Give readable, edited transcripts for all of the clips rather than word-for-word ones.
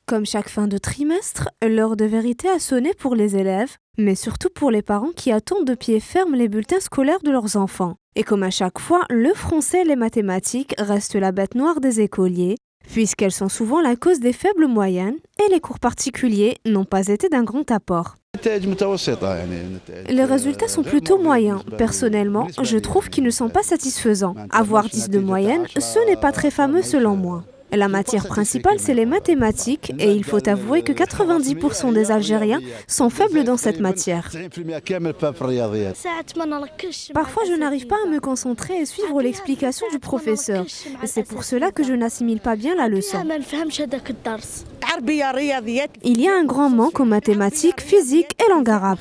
Comme chaque fin de trimestre, l'heure de vérité a sonné pour les élèves, mais surtout pour les parents qui attendent de pied ferme les bulletins scolaires de leurs enfants. Et comme à chaque fois, le français et les mathématiques restent la bête noire des écoliers, puisqu'elles sont souvent la cause des faibles moyennes, et les cours particuliers n'ont pas été d'un grand apport. Les résultats sont plutôt moyens. Personnellement, je trouve qu'ils ne sont pas satisfaisants. Avoir 10 de moyenne, ce n'est pas très fameux selon moi. La matière principale, c'est les mathématiques, et il faut avouer que 90% des Algériens sont faibles dans cette matière. Parfois, je n'arrive pas à me concentrer et suivre l'explication du professeur. C'est pour cela que je n'assimile pas bien la leçon. Il y a un grand manque en mathématiques, physique et langue arabe.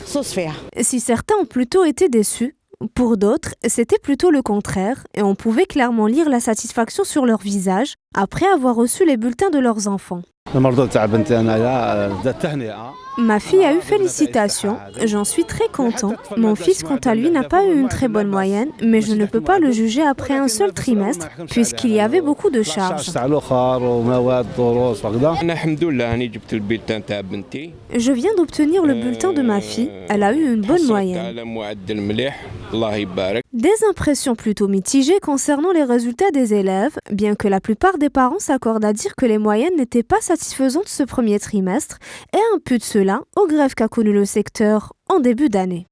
Si certains ont plutôt été déçus, pour d'autres, c'était plutôt le contraire et on pouvait clairement lire la satisfaction sur leur visage après avoir reçu les bulletins de leurs enfants. Ma fille a eu félicitations, j'en suis très content. Mon fils, quant à lui, n'a pas eu une très bonne moyenne, mais je ne peux pas le juger après un seul trimestre, puisqu'il y avait beaucoup de charges. Je viens d'obtenir le bulletin de ma fille, elle a eu une bonne moyenne. Des impressions plutôt mitigées concernant les résultats des élèves, bien que la plupart des parents s'accordent à dire que les moyennes n'étaient pas satisfaisantes ce premier trimestre, et imputent cela aux grèves qu'a connu le secteur en début d'année.